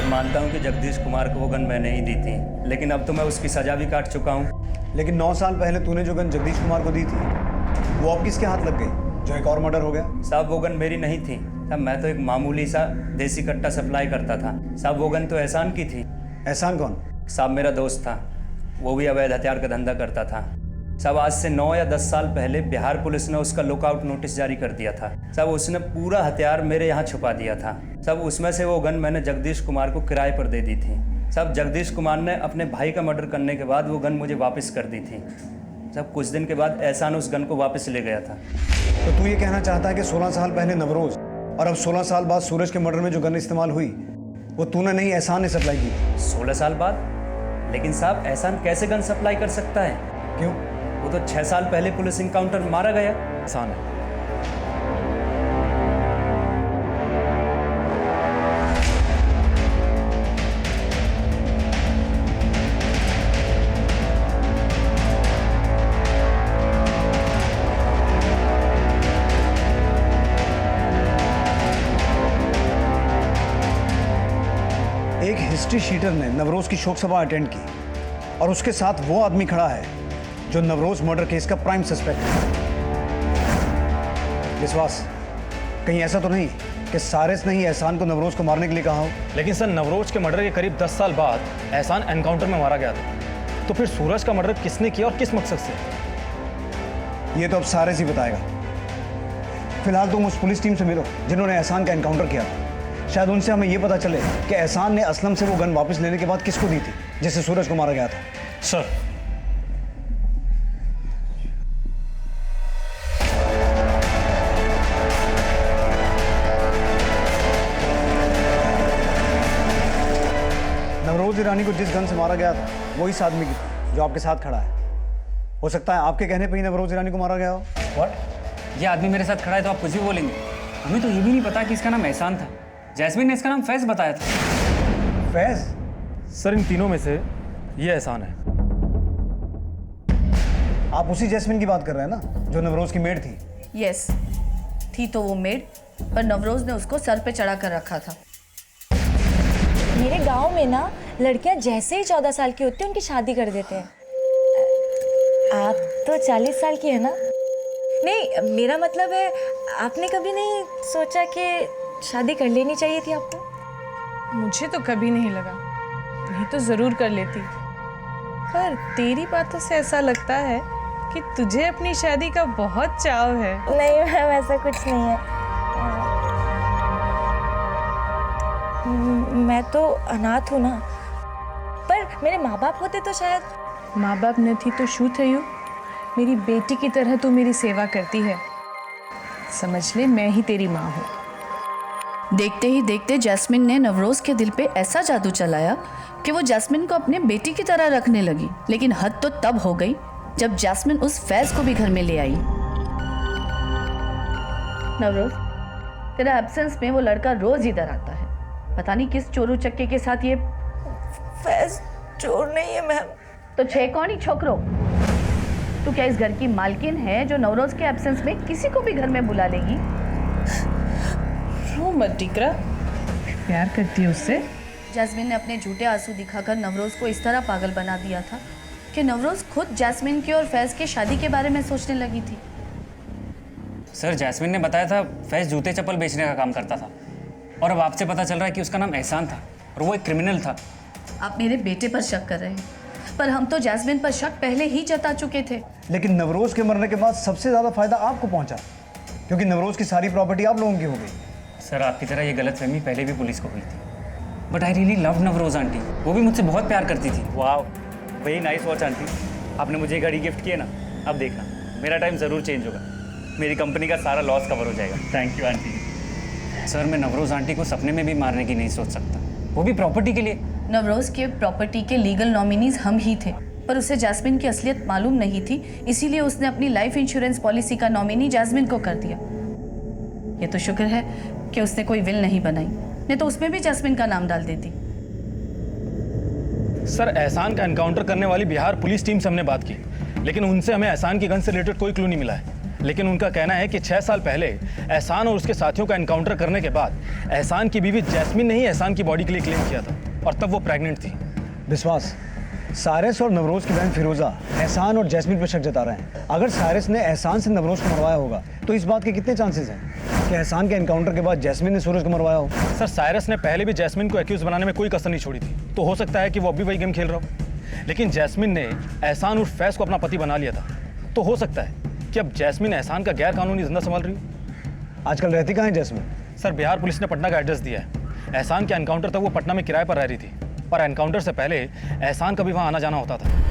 मानता हूं कि जगदीश कुमार को वो गन मैंने ही दी थी, लेकिन अब तो मैं उसकी सजा भी काट चुका हूं। लेकिन 9 साल पहले तूने जो गन जगदीश कुमार को दी थी वो अब किसके हाथ लग गई जो एक और मर्डर हो गया? साहब वो गन मेरी नहीं थी साहब, मैं तो एक मामूली सा देसी कट्टा सप्लाई करता था साहब। वो गन तो एहसान की थी। एहसान कौन? साहब मेरा दोस्त था, वो भी अवैध हथियार का धंधा करता था साहब। आज से 9 या 10 साल पहले बिहार पुलिस ने उसका लुकआउट नोटिस जारी कर दिया था साहब। उसने पूरा हथियार मेरे यहाँ छुपा दिया था साहब। उसमें से वो गन मैंने जगदीश कुमार को किराए पर दे दी थी साहब। जगदीश कुमार ने अपने भाई का मर्डर करने के बाद वो गन मुझे वापस कर दी थी साहब। कुछ दिन के बाद एहसान उस गन को वापस ले गया था। तो तू ये कहना चाहता है कि 16 साल पहले नवरोज और अब 16 साल बाद सूरज के मर्डर में जो गन इस्तेमाल हुई वो तूने नहीं, एहसान ने सप्लाई की? 16 साल बाद? लेकिन साहब एहसान कैसे गन सप्लाई कर सकता है? क्यों? वो तो 6 साल पहले पुलिस इनकाउंटर में मारा गया। एहसान है। एक हिस्ट्री शीटर ने नवरोज की शोक सभा अटेंड की और उसके साथ वो आदमी खड़ा है जो नवरोज मर्डर केस का प्राइम सस्पेक्ट है। विश्वास, कहीं ऐसा तो नहीं कि सारिस ने ही एहसान को नवरोज को मारने के लिए कहा हो? लेकिन सर, नवरोज के मर्डर के करीब 10 साल बाद एहसान एनकाउंटर में मारा गया था, तो फिर सूरज का मर्डर किसने किया और किस मकसद से? ये तो अब सारिस ही बताएगा। फिलहाल तुम उस पुलिस टीम से मिलो जिन्होंने एहसान का एनकाउंटर किया था। शायद उनसे हमें यह पता चले कि एहसान ने असलम से वो गन वापस लेने के बाद किसको दी थी जिससे सूरज को मारा गया था। सर, नवरोज ईरानी को जिस गन से मारा गया था वो इस आदमी की थी जो आपके साथ खड़ा है। हो सकता है आपके कहने पे ही नवरोज ईरानी को मारा गया हो। व्हाट? ये आदमी मेरे साथ खड़ा है तो आप कुछ भी बोलेंगे? हमें तो ये भी नहीं पता कि इसका नाम एहसान था। जैस्मिन ने इसका नाम फैज बताया था। फैज? सर, इन तीनों में से ये एहसान है। आप उसी जैस्मिन की बात कर रहे हैं ना जो नवरोज की मेड थी? यस, थी तो वो मेड, पर नवरोज ने उसको सर पे चढ़ा कर रखा था। मेरे गांव में ना लड़कियां जैसे ही 14 साल की होती है उनकी शादी कर देते हैं। आप तो 40 साल की है ना? नहीं, मेरा मतलब है आपने कभी नहीं सोचा कि शादी कर लेनी चाहिए थी आपको? मुझे तो कभी नहीं लगा, नहीं तो जरूर कर लेती। पर तेरी बातों से ऐसा लगता है कि तुझे अपनी शादी का बहुत चाव है। नहीं मैम, ऐसा कुछ नहीं है। मैं तो अनाथ हूँ ना, पर मेरे माँ बाप होते तो शायद। माँ बाप न थी तो शू थयू, मेरी बेटी की तरह तू मेरी सेवा करती है। समझ ले, मैं ही तेरी माँ हूँ। देखते ही देखते जैस्मिन ने नवरोज के दिल पे ऐसा जादू चलाया कि वो जैस्मिन को अपने बेटी की तरह रखने लगी। लेकिन हद तो तब हो गई जब जैस्मिन उस फैज को भी घर में ले आई। नवरोज, तेरा एब्सेंस में वो लड़का रोज इधर आता है, पता नहीं किस चोरू चक्के के साथ। ये फैज चोर नहीं है मैम। तो छे कौन ही छोकरो? तू क्या इस घर की मालकिन है जो नवरोज के एब्सेंस में किसी को भी घर में बुला लेगी? रो मत टिकरा, प्यार करती है उससे। जैस्मिन ने अपने झूठे आंसू दिखाकर नवरोज को इस तरह पागल बना दिया था कि नवरोज खुद जैस्मिन की और फैज की शादी के बारे में सोचने लगी थी। सर, जैस्मिन ने बताया था फैज जूते चप्पल बेचने का काम करता था, और अब आपसे पता चल रहा है कि उसका नाम एहसान था और वो एक क्रिमिनल था। आप मेरे बेटे पर शक कर रहे हैं, पर हम तो जैस्मिन पर शक पहले ही जता चुके थे। लेकिन नवरोज के मरने के बाद सबसे ज्यादा फायदा आपको पहुंचा, क्योंकि नवरोज की सारी प्रॉपर्टी आप लोगों की हो गई। सर, आपकी तरह ये गलतफहमी पहले भी पुलिस को हुई थी, but I really love Navroz aunty. वो भी मुझसे बहुत प्यार करती थी। वाह, वेरी नाइस वॉच आंटी। आपने मुझे घड़ी गिफ्ट किए ना, अब देखना मेरा टाइम ज़रूर चेंज होगा, मेरी कंपनी का सारा लॉस कवर हो जाएगा। Thank you aunty. सर मैं नवरोज आंटी को सपने में भी मारने की नहीं सोच सकता, वो भी प्रॉपर्टी के लिए। नवरोज के प्रॉपर्टी के लीगल नॉमिनीज हम ही थे, पर उसे जैस्मिन की असलियत मालूम नहीं थी, इसीलिए उसने अपनी लाइफ इंश्योरेंस पॉलिसी का नॉमिनी जैस्मिन को कर दिया। ये तो शुक्र है कि उसने कोई विल नहीं बनाई, नहीं तो उसमें भी जैस्मिन का नाम डाल देती। सर एहसान का एनकाउंटर करने वाली बिहार पुलिस टीम से हमने बात की, लेकिन उनसे हमें एहसान की गन से रिलेटेड कोई क्लू नहीं मिला है। लेकिन उनका कहना है कि 6 साल पहले एहसान और उसके साथियों का एनकाउंटर करने के बाद एहसान की बीवी जैस्मिन ने ही एहसान की बॉडी के लिए क्लेम किया था, और तब वो प्रेग्नेंट थी। विश्वास, सारिस और नवरोज की बहन फिरोजा एहसान और जैस्मिन पर शक जता रहे हैं। अगर सारिस ने एहसान से नवरोज को मरवाया होगा तो इस बात के कितने चांसेस हैं कि एहसान के एनकाउंटर के बाद जैस्मिन ने सूरज को मरवाया हो? सर साइरस ने पहले भी जैस्मिन को एक्यूज बनाने में कोई कसर नहीं छोड़ी थी, तो हो सकता है कि वो अब भी वही गेम खेल रहा हो। लेकिन जैस्मिन ने एहसान उर्फ फैज को अपना पति बना लिया था, तो हो सकता है कि अब जैस्मिन एहसान का गैर कानूनी धंधा संभाल रही हो। आजकल रहती कहाँ है जैस्मिन? सर बिहार पुलिस ने पटना का एड्रेस दिया है। एहसान के एनकाउंटर तक वो पटना में किराए पर रह रही थी, पर एनकाउंटर से पहले एहसान का भी वहाँ आना जाना होता था।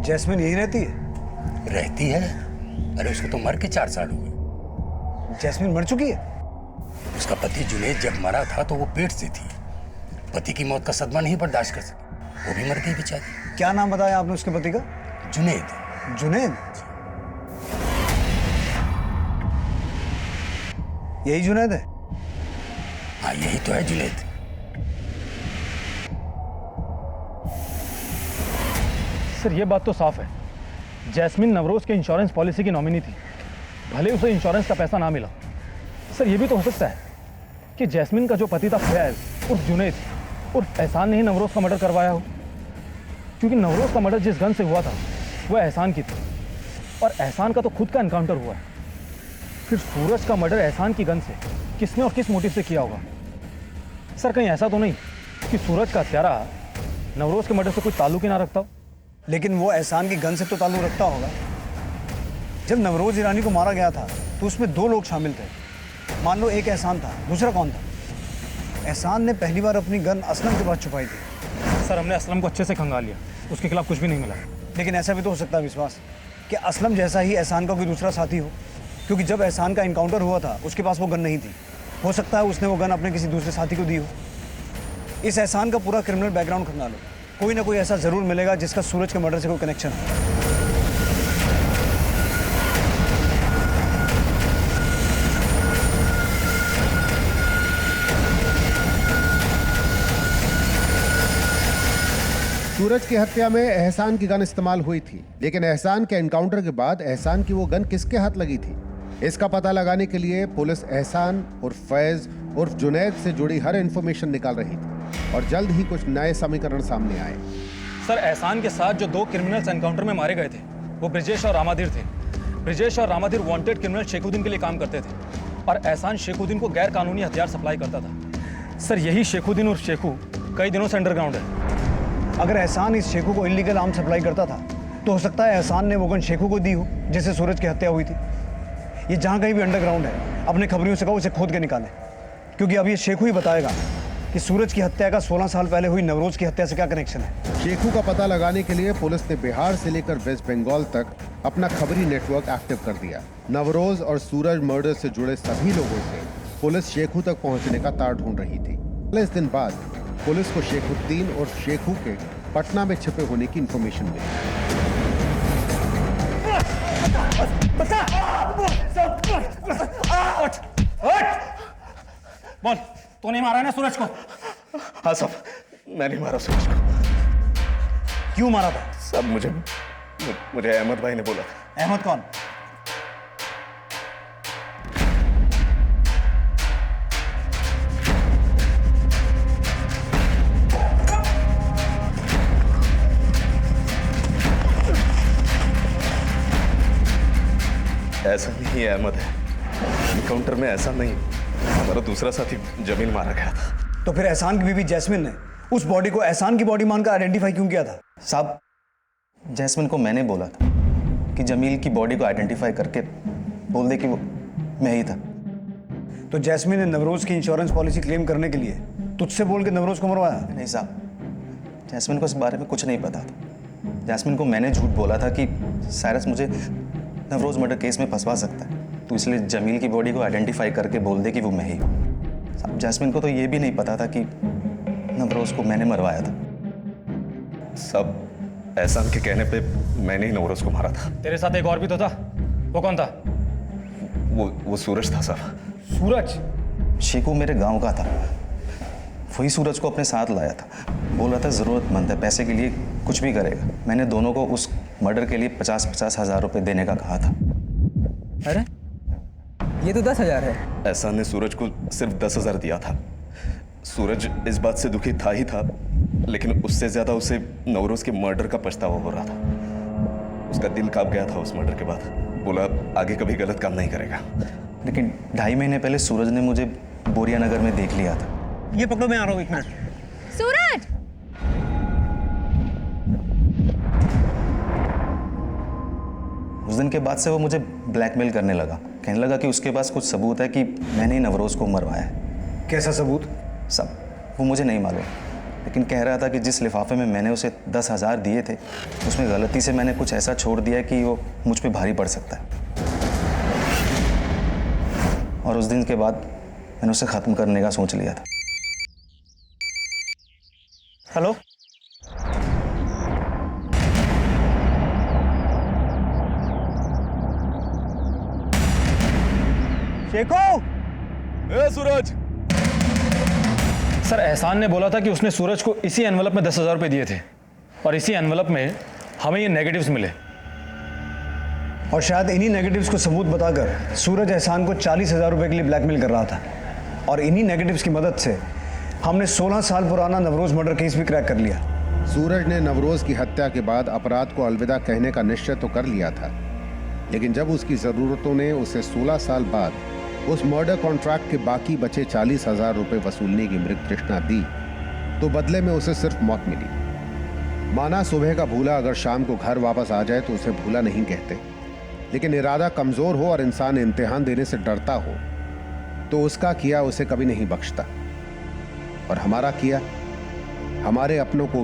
जैस्मिन यही रहती है? रहती है? अरे उसको तो मर के 4 साल हो गए। जैस्मिन मर चुकी है? उसका पति जुनेद जब मरा था तो वो पेट से थी। पति की मौत का सदमा नहीं बर्दाश्त कर सकी, वो भी मर गई बेचारी। क्या नाम बताया आपने उसके पति का? जुनेद। जुनेद? यही जुनेद है? हाँ यही तो है जुनेद। सर ये बात तो साफ है, जैस्मिन नवरोज के इंश्योरेंस पॉलिसी की नॉमिनी थी, भले उसे इंश्योरेंस का पैसा ना मिला। सर ये भी तो हो सकता है कि जैस्मिन का जो पति था फैज उर्फ जुनेद उर्फ एहसान ने ही नवरोज का मर्डर करवाया हो, क्योंकि नवरोज का मर्डर जिस गन से हुआ था वो एहसान की थी, और एहसान का तो खुद का एनकाउंटर हुआ है। फिर सूरज का मर्डर एहसान की गन से किसने और किस मोटिव से किया होगा? सर कहीं ऐसा तो नहीं कि सूरज का हत्यारा नवरोज के मर्डर से कोई ताल्लुक ही ना रखता हो? लेकिन वो एहसान की गन से तो ताल्लुक रखता होगा। जब नवरोज ईरानी को मारा गया था तो उसमें 2 लोग शामिल थे। मान लो एक एहसान था, दूसरा कौन था? एहसान ने पहली बार अपनी गन असलम के पास छुपाई थी। सर हमने असलम को अच्छे से खंगाल लिया, उसके खिलाफ कुछ भी नहीं मिला। लेकिन ऐसा भी तो हो सकता है विश्वास कि असलम जैसा ही एहसान का कोई दूसरा साथी हो, क्योंकि जब एहसान का इनकाउंटर हुआ था उसके पास वो गन नहीं थी। हो सकता है उसने वो गन अपने किसी दूसरे साथी को दी हो। इस एहसान का पूरा क्रिमिनल बैकग्राउंड खंगालो, कोई ना कोई ऐसा जरूर मिलेगा जिसका सूरज के मर्डर से कोई कनेक्शन है। सूरज की हत्या में एहसान की गन इस्तेमाल हुई थी, लेकिन एहसान के एनकाउंटर के बाद एहसान की वो गन किसके हाथ लगी थी, इसका पता लगाने के लिए पुलिस एहसान उर्फ फैज उर्फ जुनैद से जुड़ी हर इंफॉर्मेशन निकाल रही थी, और जल्द ही कुछ नए समीकरण सामने आए। सर एहसान के साथ जो 2 क्रिमिनल्स एनकाउंटर में मारे गए थे वो ब्रिजेश और रामाधीर थे। ब्रिजेश और रामाधीर वांटेड क्रिमिनल शेखुद्दीन के लिए काम करते थे, और एहसान शेखुद्दीन को गैर कानूनी हथियार सप्लाई करता था। सर यही शेखुद्दीन और शेखू कई दिनों से अंडरग्राउंड है। अगर एहसान इस शेखू को इलीगल आर्म सप्लाई करता था तो हो सकता है एहसान ने वो गन शेखू को दी हो जिससे सूरज की हत्या हुई थी। ये जहाँ कहीं भी अंडरग्राउंड है, अपने खबरियों से कहो उसे खोद के निकालें, क्योंकि अब ये शेखू ही बताएगा कि सूरज की हत्या का 16 साल पहले हुई नवरोज की हत्या से क्या कनेक्शन है। शेखू का पता लगाने के लिए पुलिस ने बिहार से लेकर वेस्ट बंगाल तक अपना खबरी नेटवर्क एक्टिव कर दिया। नवरोज और सूरज मर्डर से जुड़े सभी लोगों से पुलिस शेखू तक पहुंचने का तार ढूंढ रही थी। 40 दिन बाद पुलिस को शेखुद्दीन और शेखू के पटना में छिपे होने की इंफॉर्मेशन मिली। बोल, तो नहीं मारा ना सूरज को? हाँ साहब, मैंने मारा सूरज को। क्यों मारा था? सब मुझे अहमद भाई ने बोला था। अहमद कौन? ऐसा नहीं है, अहमद है। एनकाउंटर में ऐसा नहीं, हमारा दूसरा साथी जमील मारा गया था। तो फिर एहसान की बीवी जैस्मिन ने उस बॉडी को एहसान की बॉडी मानकर आइडेंटिफाई क्यों किया था? साहब, जैस्मिन को मैंने बोला था कि जमील की बॉडी को आइडेंटिफाई करके बोल दे कि वो मैं ही था। तो जैस्मिन ने नवरोज की इंश्योरेंस पॉलिसी क्लेम करने के लिए तुझसे बोल के नवरोज को मरवाया? नहीं साहब, जैस्मिन को इस बारे में कुछ नहीं पता था। जैस्मिन को मैंने झूठ बोला था कि साइरस मुझे नवरोज मर्डर केस में फंसवा सकता है, तो इसलिए जमील की बॉडी को आइडेंटिफाई करके बोल दे कि वो मैं ही हूँ। साहब, जैस्मिन को तो ये भी नहीं पता था कि नवरोज को मैंने मरवाया था। सब एहसान के कहने पे मैंने ही नवरोज को मारा था। तेरे साथ एक और भी तो था, वो कौन था? वो सूरज था साहब। सूरज? शेखू मेरे गांव का था, वही सूरज को अपने साथ लाया था। बोला था ज़रूरतमंद है, पैसे के लिए कुछ भी करेगा। मैंने दोनों को उस मर्डर के लिए 50-50 हज़ार रुपए देने का कहा था। अरे ये तो 10,000 है। एहसान ने सूरज को सिर्फ 10,000 दिया था। सूरज इस बात से दुखी था ही था, लेकिन उससे ज्यादा उसे नवरोज के मर्डर का पछतावा हो रहा था। उसका दिल कांप गया था उस मर्डर के बाद। बोला आगे कभी गलत काम नहीं करेगा। लेकिन 2.5 महीने पहले सूरज ने मुझे बोरिया नगर में देख लिया था। ये पकड़ो, मैं आ रहा हूँ 1 मिनट। सूरज! उस दिन के बाद से वो मुझे ब्लैकमेल करने लगा। कहने लगा कि उसके पास कुछ सबूत है कि मैंने ही नवरोज को मरवाया है। कैसा सबूत? सब वो मुझे नहीं मालूम, लेकिन कह रहा था कि जिस लिफाफे में मैंने उसे 10,000 दिए थे, उसमें गलती से मैंने कुछ ऐसा छोड़ दिया कि वो मुझ पे भारी पड़ सकता है। और उस दिन के बाद मैंने उसे ख़त्म करने का सोच लिया था। हेलो, शेखू! सूरज! सर, एहसान ने बोला था कि उसने सूरज को इसी एनवलप में 10,000 रुपए दिए थे, और इसी एनवलप में हमें ये नेगेटिव्स मिले। और शायद इन्हीं नेगेटिव्स को सबूत बताकर सूरज एहसान को 40,000 रुपए के लिए ब्लैकमेल कर रहा था। और इन्हीं नेगेटिव्स की मदद से हमने 16 साल पुराना नवरोज मर्डर केस भी क्रैक कर लिया। सूरज ने नवरोज की हत्या के बाद अपराध को अलविदा कहने का निश्चय तो कर लिया था, लेकिन जब उसकी जरूरतों ने उसे 16 साल बाद उस मर्डर कॉन्ट्रैक्ट के बाकी बचे 40,000 रुपए वसूलने की मृत तृष्णा दी, तो बदले में उसे सिर्फ मौत मिली। माना सुबह का भूला अगर शाम को घर वापस आ जाए तो उसे भूला नहीं कहते, लेकिन इरादा कमजोर हो और इंसान इम्तिहान देने से डरता हो तो उसका किया उसे कभी नहीं बख्शता। और हमारा किया हमारे अपनों को